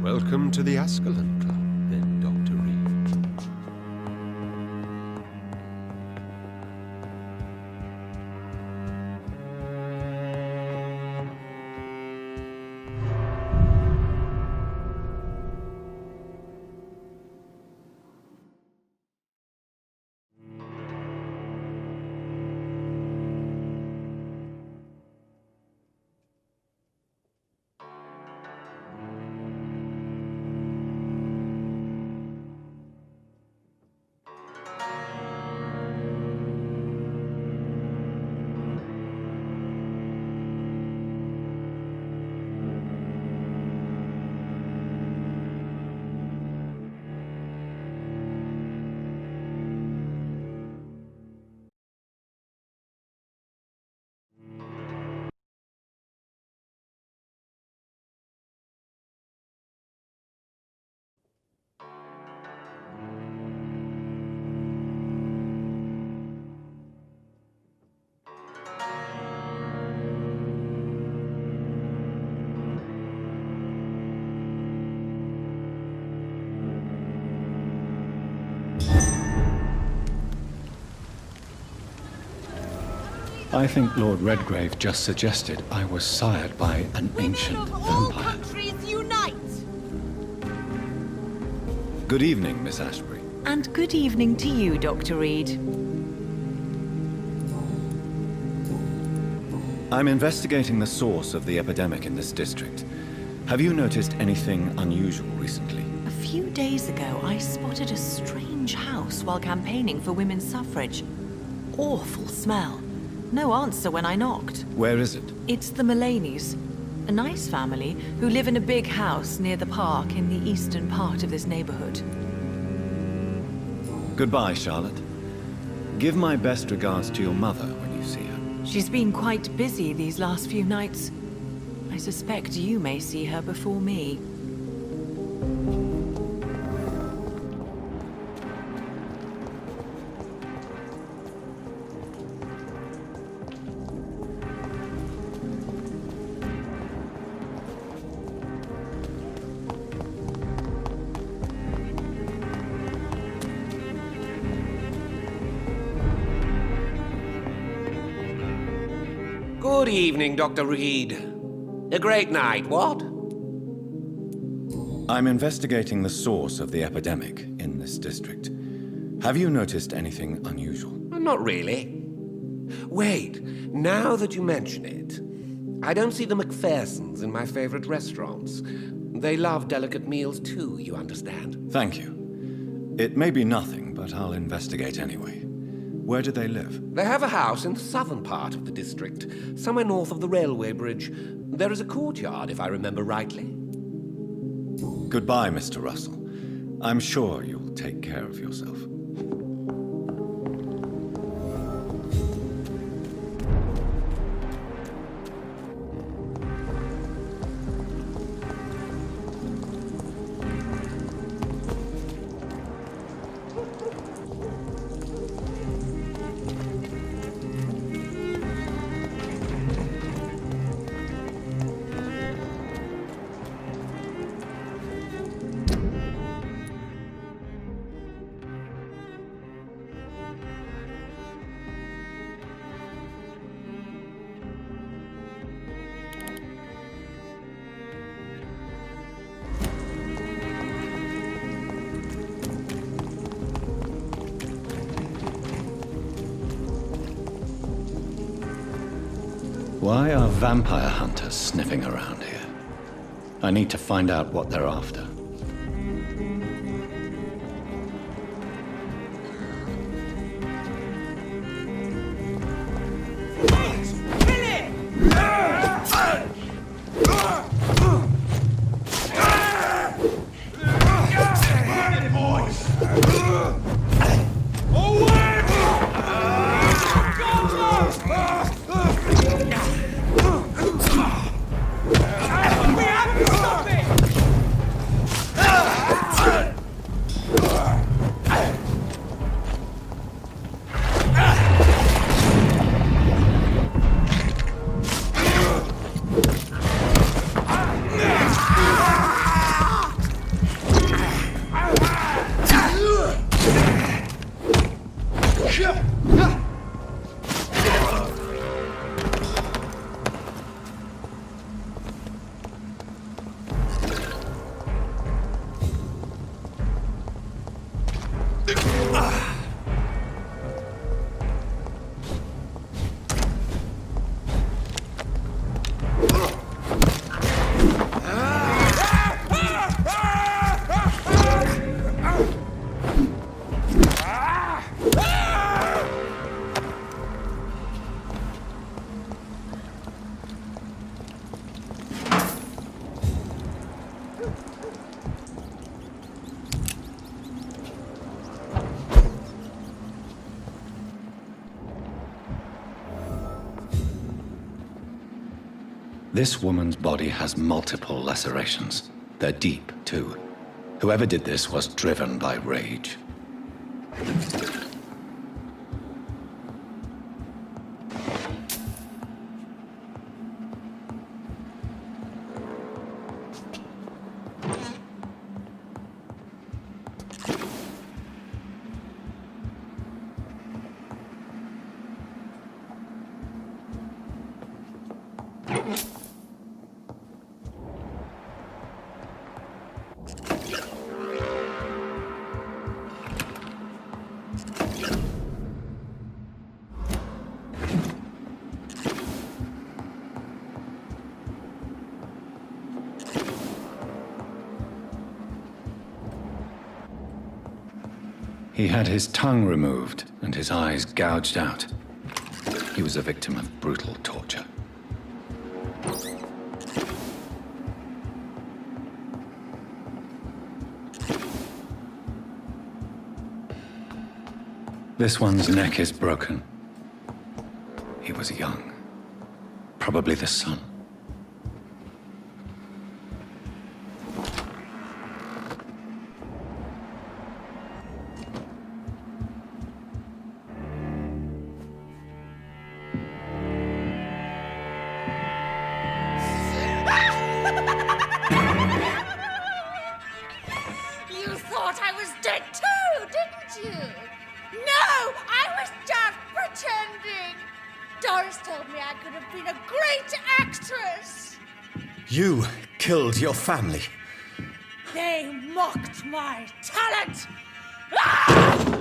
Welcome to the Ascalon Club, then, Dr. Reed. I think Lord Redgrave just suggested I was sired by an ancient All vampire. countries unite! Good evening, Miss Ashbury. And good evening to you, Dr. Reed. I'm investigating the source of the epidemic in this district. Have you noticed anything unusual recently? A few days ago, I spotted a strange house while campaigning for women's suffrage. Awful smell. No answer when I knocked. Where is it? It's the Mullaneys, a nice family who live in a big house near the park in the eastern part of this neighborhood. Goodbye, Charlotte. Give my best regards to your mother when you see her. She's been quite busy these last few nights. I suspect you may see her before me. Good evening, Dr. Reed. A great night, what? I'm investigating the source of the epidemic in this district. Have you noticed anything unusual? Not really. Wait, now that you mention it, I don't see the McPhersons in my favorite restaurants. They love delicate meals too, you understand. Thank you. It may be nothing, but I'll investigate anyway. Where do they live? They have a house in the southern part of the district, somewhere north of the railway bridge. There is a courtyard, if I remember rightly. Goodbye, Mr. Russell. I'm sure you'll take care of yourself. Why are vampire hunters sniffing around here? I need to find out what they're after. This woman's body has multiple lacerations. They're deep, too. Whoever did this was driven by rage. He had his tongue removed and his eyes gouged out. He was a victim of brutal torture. This one's neck is broken. He was young. Probably the son. You thought I was dead too, didn't you? No, I was just pretending. Doris told me I could have been a great actress. You killed your family. They mocked my talent. Ah!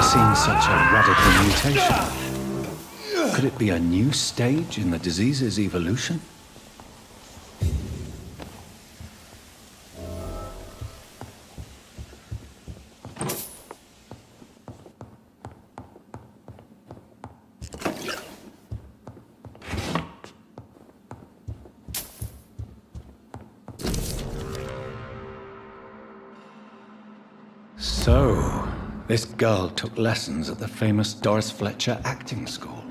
Seen such a radical mutation. Could it be a new stage in the disease's evolution? So, this girl took lessons at the famous Doris Fletcher acting school.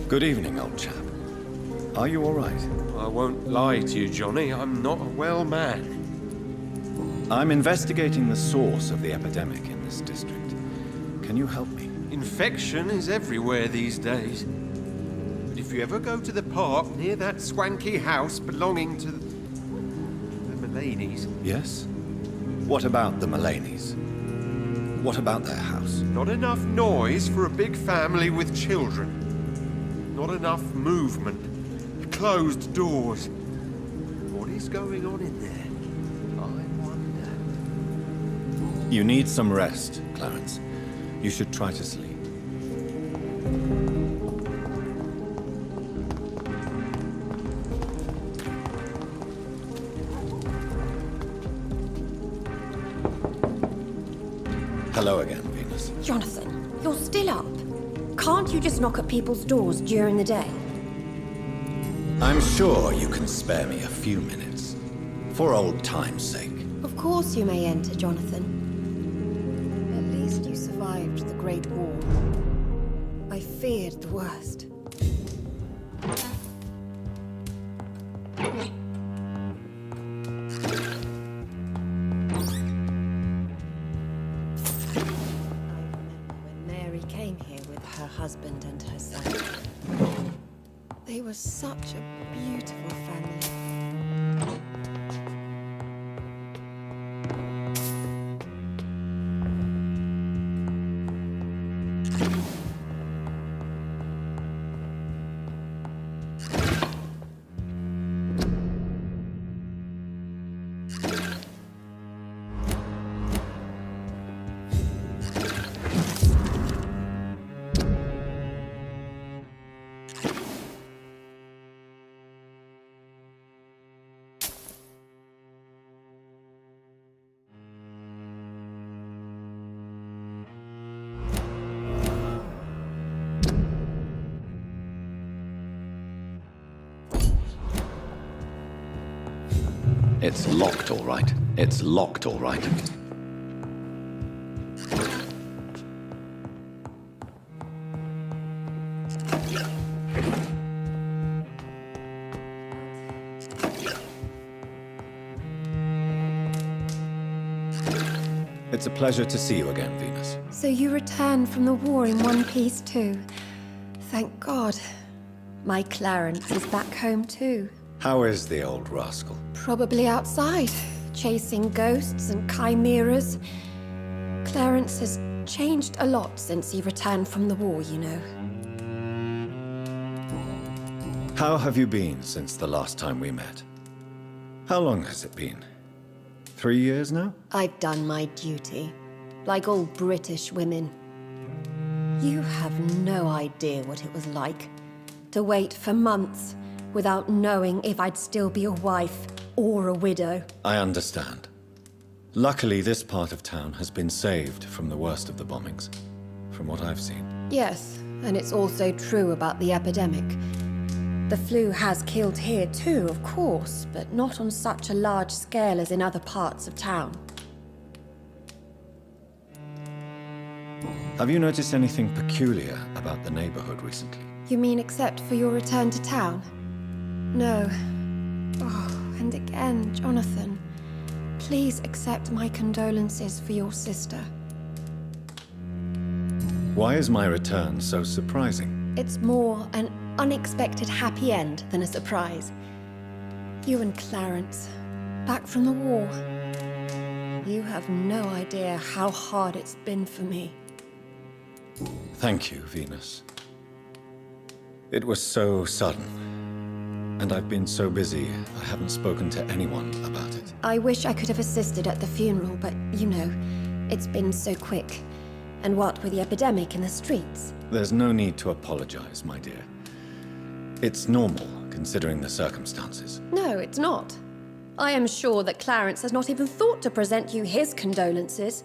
Good evening, old chap. Are you all right? I won't lie to you, Johnny. I'm not a well man. I'm investigating the source of the epidemic in this district. Can you help me? Infection is everywhere these days. But if you ever go to the park near that swanky house belonging to the Mullaneys, Yes? What about the Mullaneys? What about their house? not enough noise for a big family with children. Not enough movement. Closed doors. What is going on in there? I wonder. You need some rest, Clarence. You should try to sleep. Hello again, Venus. Jonathan, you're still up. Can't you just knock at people's doors during the day? I'm sure you can spare me a few minutes. For old time's sake. Of course you may enter, Jonathan. At least you survived the Great War. I feared the worst. When Mary came here with her husband and her son. They were such a beautiful family. It's locked, all right. It's locked, all right. It's a pleasure to see you again, Venus. So you returned from the war in one piece too. Thank God. My Clarence is back home too. How is the old rascal? Probably outside, chasing ghosts and chimeras. Clarence has changed a lot since he returned from the war, you know. How have you been since the last time we met? How long has it been? 3 years now? I've done my duty, like all British women. You have no idea what it was like to wait for months without knowing if I'd still be a wife or a widow. I understand. Luckily, this part of town has been saved from the worst of the bombings, from what I've seen. Yes, and it's also true about the epidemic. The flu has killed here too, of course, but not on such a large scale as in other parts of town. Have you noticed anything peculiar about the neighborhood recently? You mean except for your return to town? No. Oh, and again, Jonathan, please accept my condolences for your sister. Why is my return so surprising? It's more an unexpected happy end than a surprise. You and Clarence, back from the war. You have no idea how hard it's been for me. Thank you, Venus. It was so sudden. And I've been so busy, I haven't spoken to anyone about it. I wish I could have assisted at the funeral, but you know, it's been so quick. And what with the epidemic in the streets? There's no need to apologize, my dear. It's normal, considering the circumstances. No, it's not. I am sure that Clarence has not even thought to present you his condolences.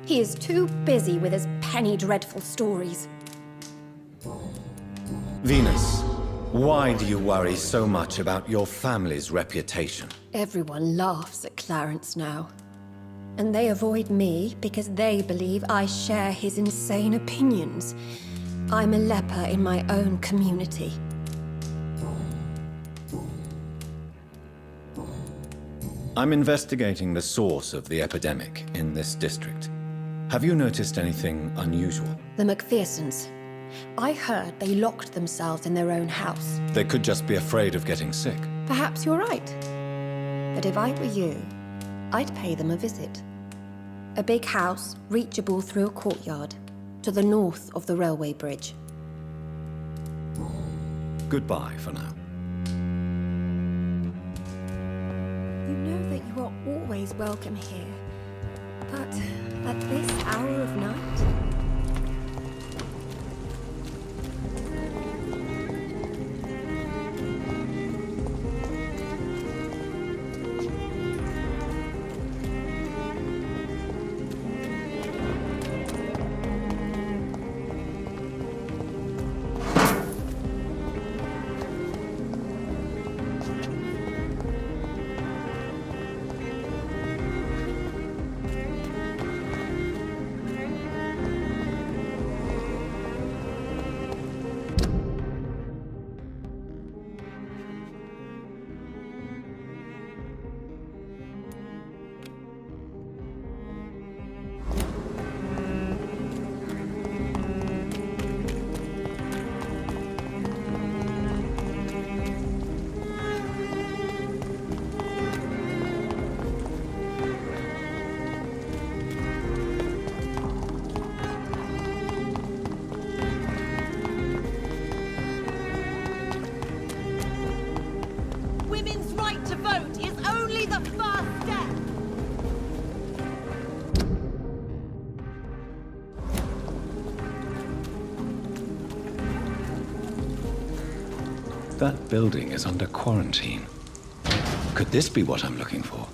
He is too busy with his penny dreadful stories. Venus, why do you worry so much about your family's reputation? Everyone laughs at Clarence now. And they avoid me because they believe I share his insane opinions. I'm a leper in my own community. I'm investigating the source of the epidemic in this district. Have you noticed anything unusual? The Macphersons. I heard they locked themselves in their own house. They could just be afraid of getting sick. Perhaps you're right. But if I were you, I'd pay them a visit. A big house, reachable through a courtyard, to the north of the railway bridge. Goodbye for now. You know that you are always welcome here. But at this hour of night? Women's right to vote is only the first step. That building is under quarantine. Could this be what I'm looking for?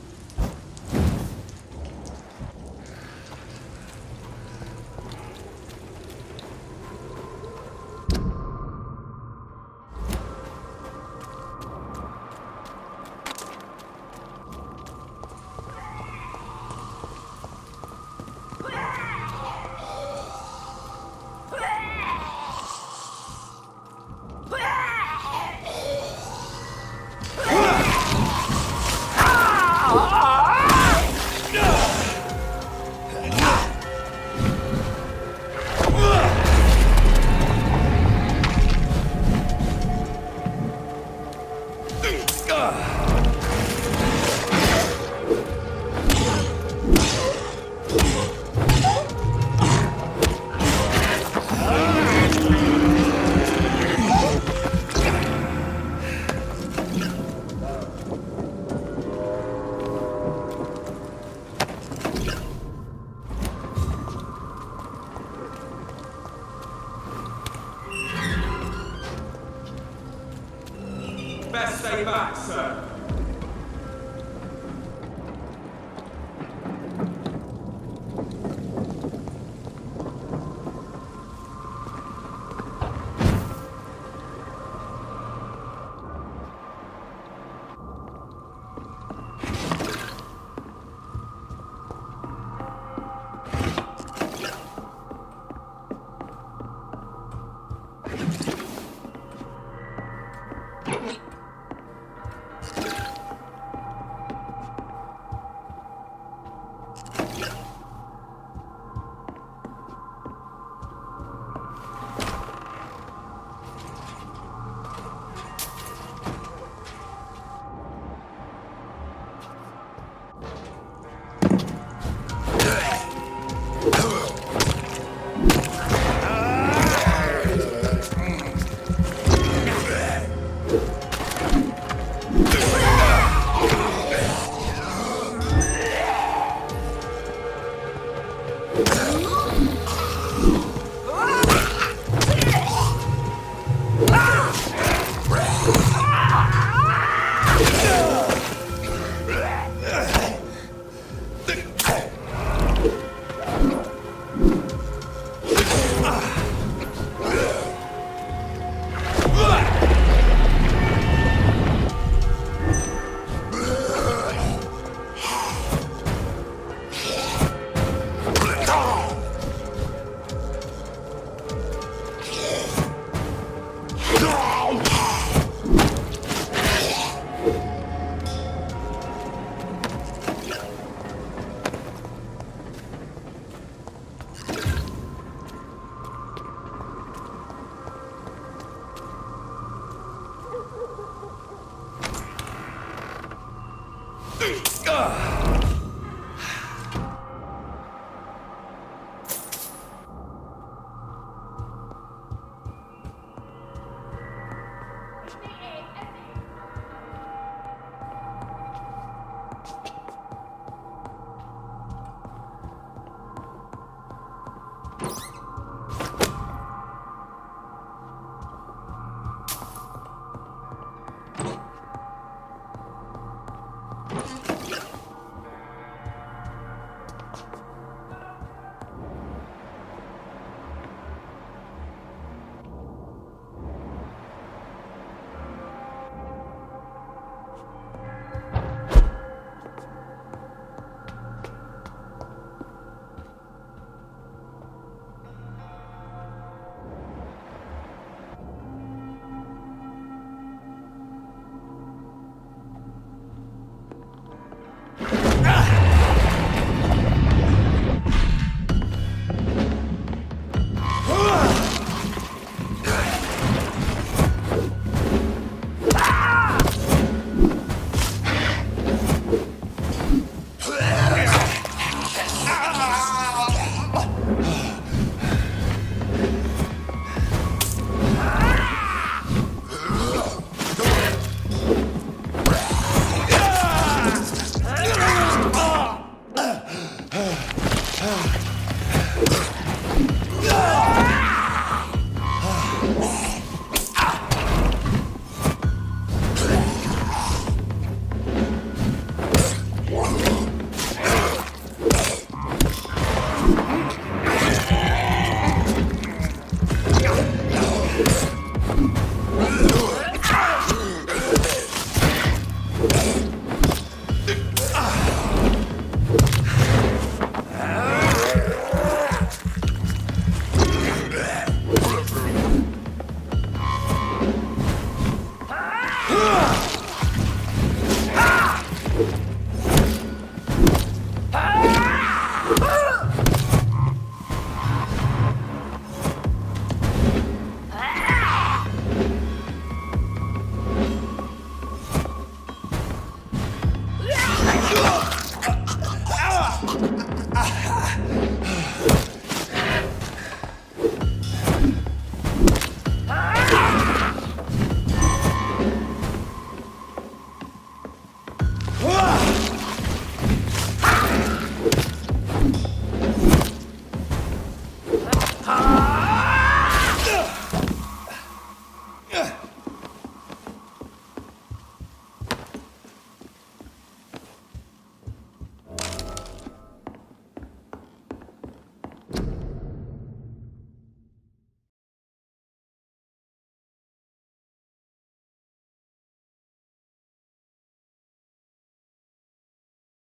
Best stay back, sir.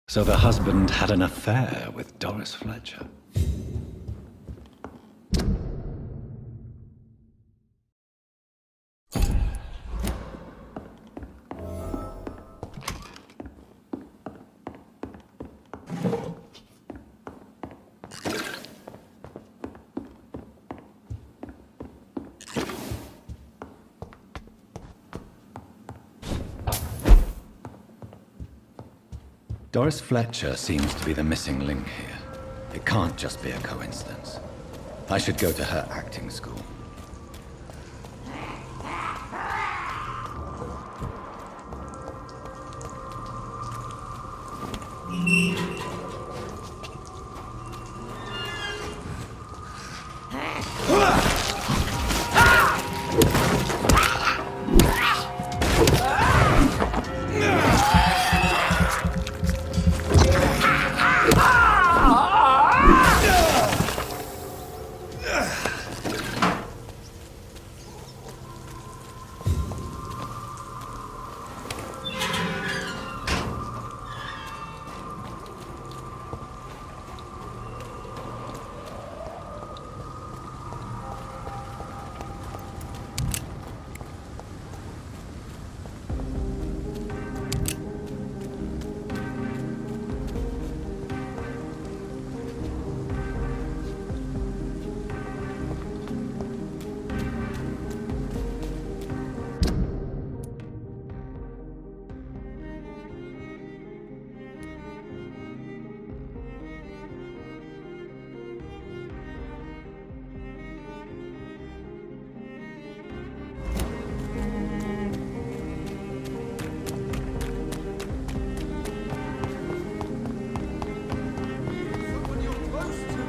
So the husband had an affair with Doris Fletcher. Doris Fletcher seems to be the missing link here. It can't just be a coincidence. I should go to her acting school. Someone you're close to.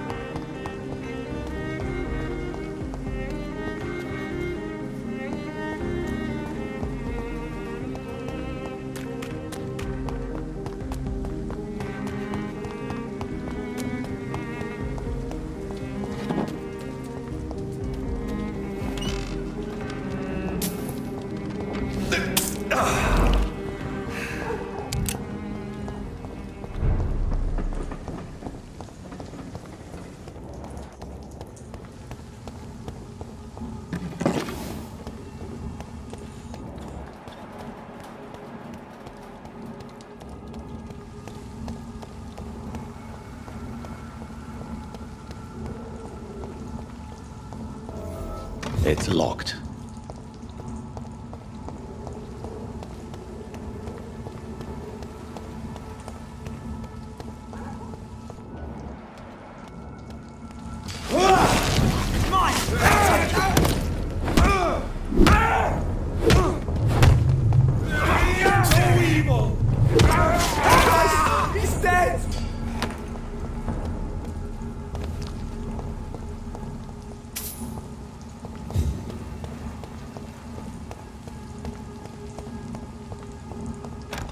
It's locked.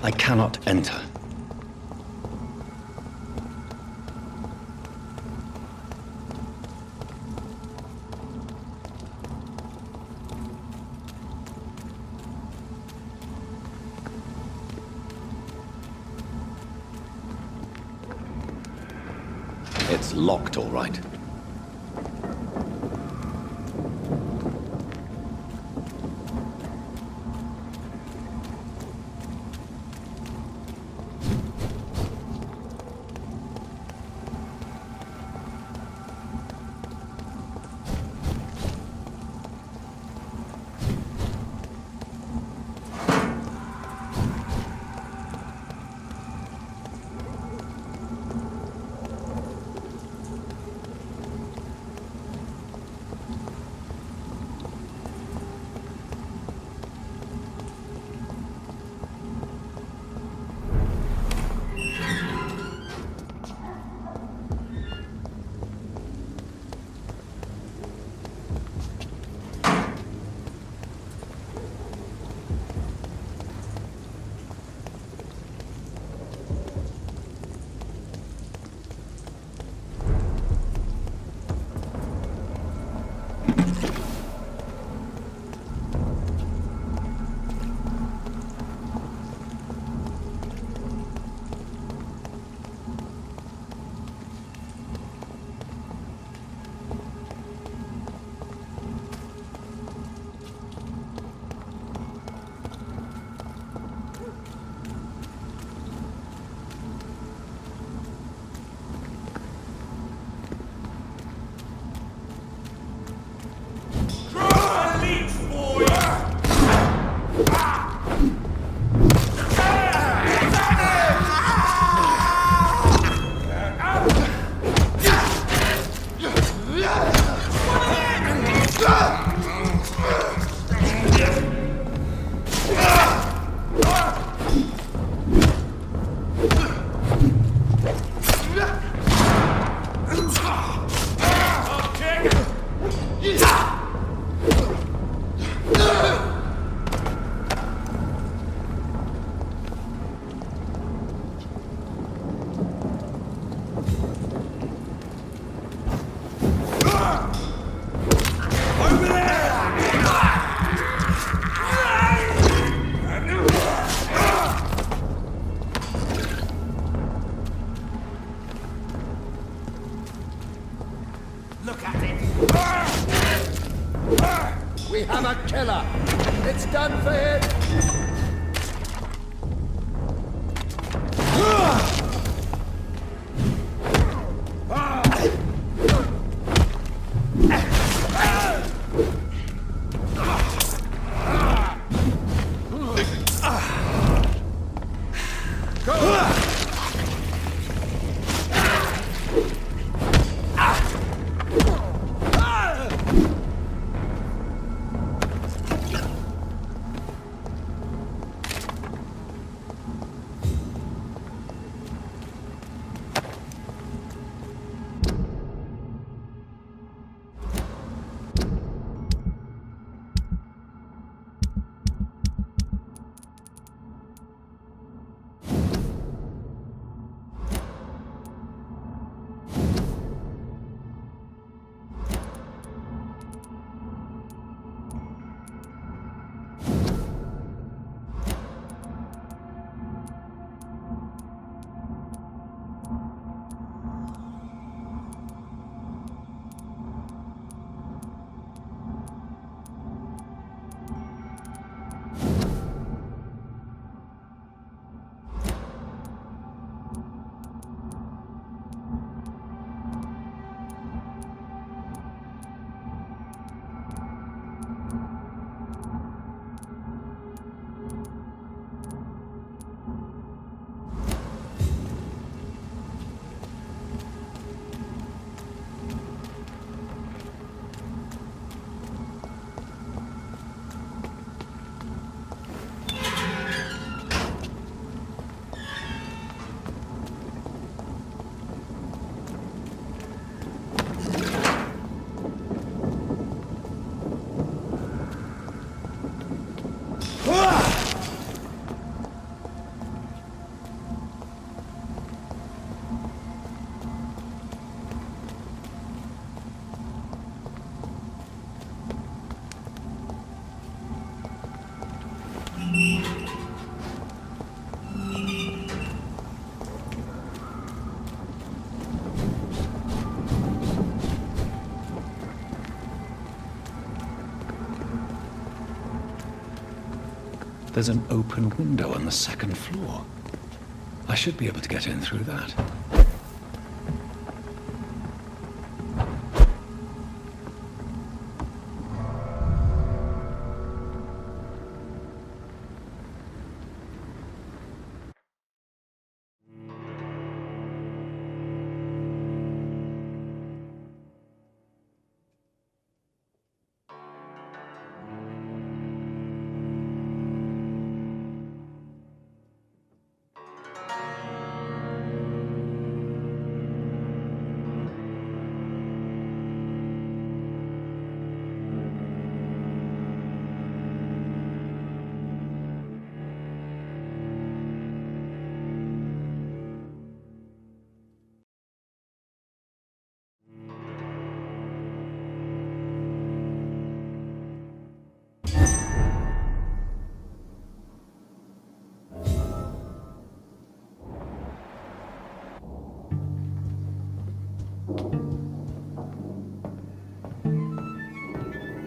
I cannot enter. It's locked, all right. Look at it! We have a killer! It's done for him! There's an open window on the second floor. I should be able to get in through that.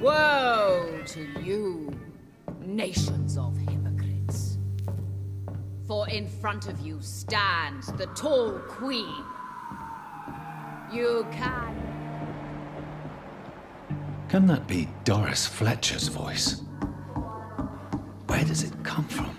Woe to you, nations of hypocrites. For in front of you stands the tall queen. You can Can that be Doris Fletcher's voice? Where does it come from?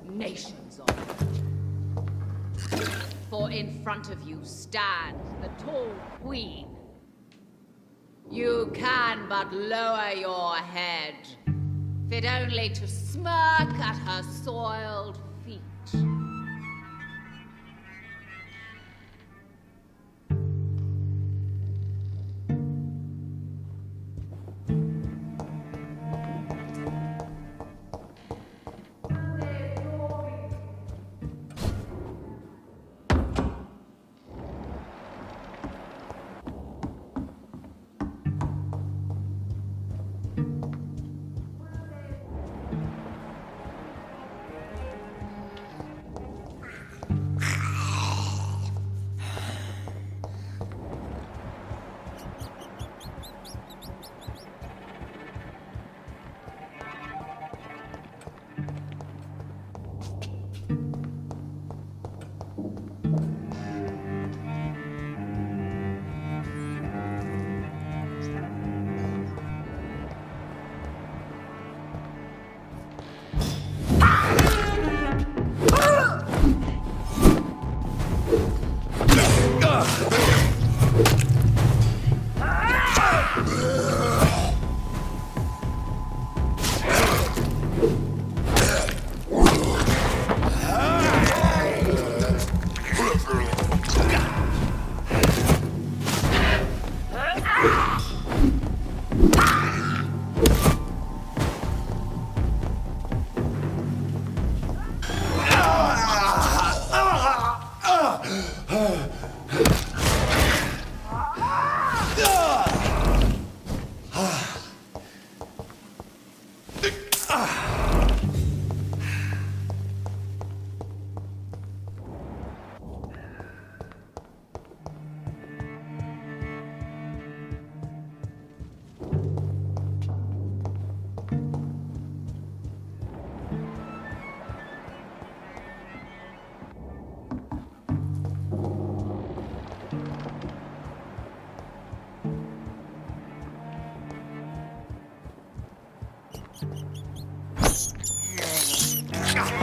Nations of you. For in front of you stands the tall queen. You can but lower your head, fit only to smirk at her soiled feet.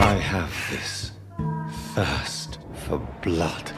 I have this thirst for blood.